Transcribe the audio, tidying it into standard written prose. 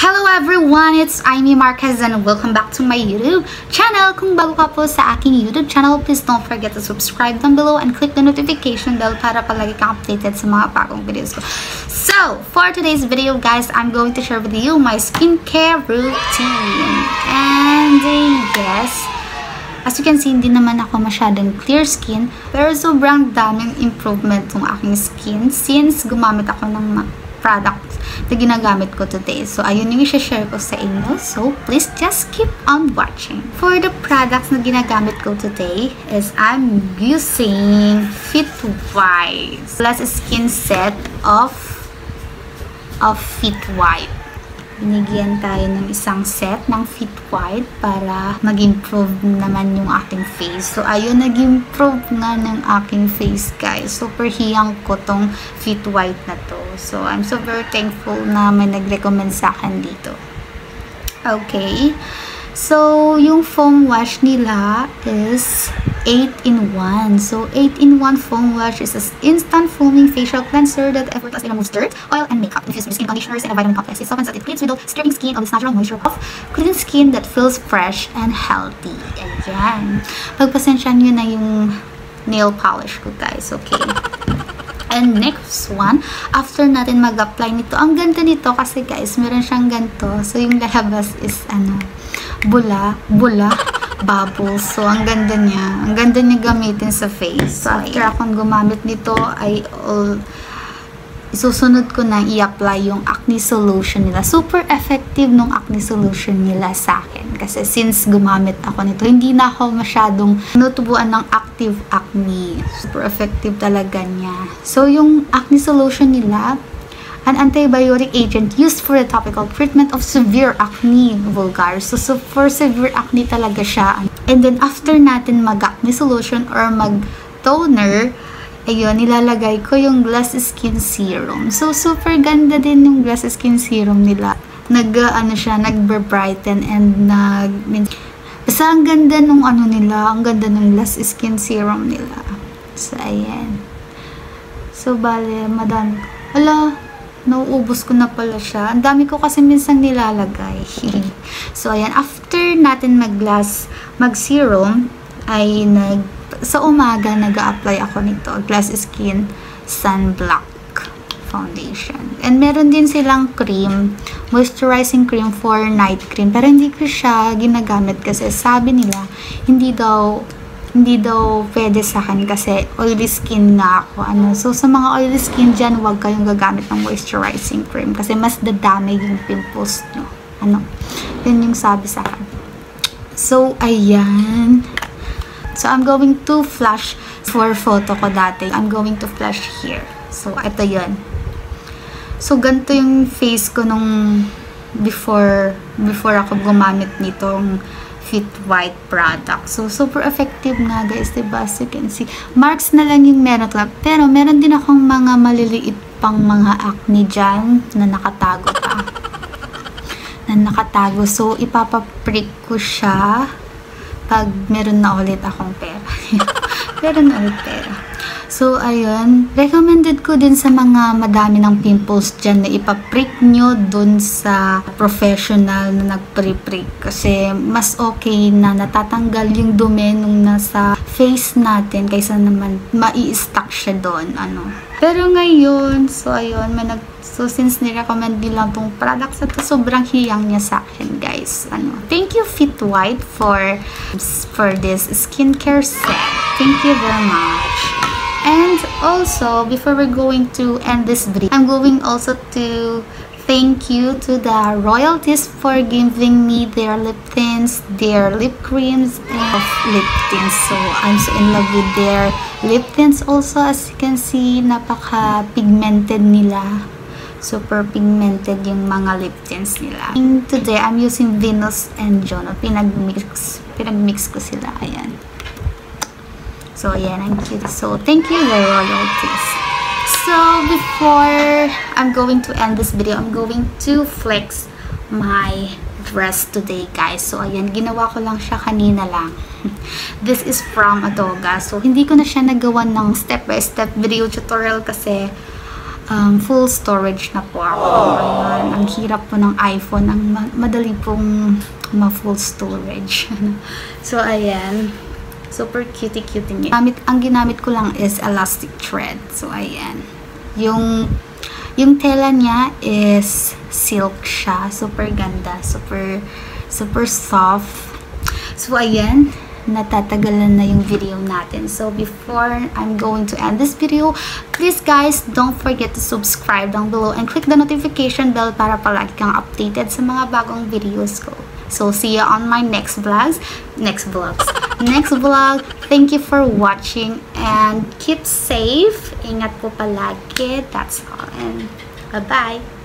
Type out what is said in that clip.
Hello everyone! It's Amy Marquez and welcome back to my YouTube channel. Kung bago ka po sa aking YouTube channel, please don't forget to subscribe down below and click the notification bell para palagi kang updated sa mga bagong videos ko. So, for today's video guys, I'm going to share with you my skincare routine. And yes, as you can see, hindi naman ako masyadong clear skin, pero sobrang daming improvement ng aking skin since gumamit ako ng products na ginagamit ko today. So, ayun yung i-share ko sa inyo. So, please just keep on watching. For the products na ginagamit ko today is I'm using Fit White plus skin set of Fit White. Binigyan tayo ng isang set ng Fit White para mag-improve naman yung aking face. So, ayun, nag-improve nga ng aking face, guys. Super hiyang ko tong Fit White na to. So, I'm so very thankful na may nag-recommend sa akin dito. Okay. So, yung foam wash nila is 8-in-1. So, 8-in-1 foam wash is an instant foaming facial cleanser that effortlessly removes dirt, oil, and makeup. Infused with skin conditioners and a vitamin complex. It softens that it cleans without stripping skin of its natural moisture of clean skin that feels fresh and healthy. Ayan. Pagpasensya nyo na yung nail polish ko, guys. Okay. And next one, after natin mag-apply nito, ang ganda nito kasi guys, meron siyang ganito. So, yung lalabas is bula, bubbles. So, ang ganda niya. Ang ganda niya gamitin sa face. So, after akong gumamit nito, isusunod ko na i-apply yung acne solution nila. Super effective nung acne solution nila sa akin. Kasi since gumamit ako nito, hindi na ako masyadong natubuan ng active acne. Super effective talaga niya. So, yung acne solution nila, an antibiotic agent used for the topical treatment of severe acne, vulgar. So for severe acne talaga siya. And then, after natin mag-acne solution or mag-toner, ayun, nilalagay ko yung Glass Skin Serum. So, super ganda din yung Glass Skin Serum nila. Nag-brighten and basta ang ganda nung nila, ang ganda ng Glass Skin Serum nila. So, ayan. So, bale, madami. Nauubos ko na pala siya. Ang dami ko kasi minsan nilalagay. So, ayan. After natin mag-serum, ay sa umaga, nag-a-apply ako nito. Glass Skin Sunblock Foundation. And meron din silang cream, moisturizing cream for night cream. Pero hindi ko siya ginagamit kasi sabi nila, hindi daw pwede sa akin kasi oily skin nga ako. So, sa mga oily skin dyan, huwag kayong gagamit ng moisturizing cream kasi mas dadami yung pimples nyo. Yun yung sabi sa akin. So, ayan. So, I'm going to flash for photo ko dati. I'm going to flash here. So, ito yun. So, ganito yung face ko nung before ako gumamit nitong Fit White product. So, super effective nga guys, diba? As you can see, marks na lang yung meron lang. Pero, meron din akong mga maliliit pang mga acne dyan na nakatago pa. So, ipapaprick ko siya pag meron na ulit akong pera. Meron na ulit pera. So, ayun. Recommended ko din sa mga madami ng pimples dyan na ipaprick nyo dun sa professional na nagprick. Kasi, mas okay na natatanggal yung dumi nung nasa face natin kaysa naman mai-stuck siya doon. Pero ngayon, so, ayun. So, since nirecommend nila tong products na to, sobrang hiyang niya sa akin, guys. Thank you, Fit White, for this skincare set. Thank you very much. And also, before we're going to end this video, I'm going also to thank you to the royalties for giving me their lip tints, their lip creams, and lip tints. So, I'm so in love with their lip tints also. As you can see, napaka-pigmented nila. Super pigmented yung mga lip tints nila. And today, I'm using Venus and Juno. Pinag-mix ko sila. Ayan. So, ayan, ang cute. So, thank you, the royalties. So, before I'm going to end this video, I'm going to flex my dress today, guys. So, ayan, ginawa ko lang siya kanina lang. This is from Adoga. So, hindi ko na siya nagawa ng step-by-step video tutorial kasi full storage na po ako. Ayan. Ang hirap po ng iPhone. Ang madali pong ma-full storage. So, ayan. Super cutie-cutie niya. Ang ginamit ko lang is elastic thread. So, ayan. Yung tela niya is silk siya. Super ganda. Super soft. So, ayan. Natatagalan na yung video natin. So, before I'm going to end this video, please guys, don't forget to subscribe down below and click the notification bell para palagi kang updated sa mga bagong videos ko. So, see you on my next vlog. Thank you for watching and keep safe. Ingat po palagi. That's all. And bye-bye.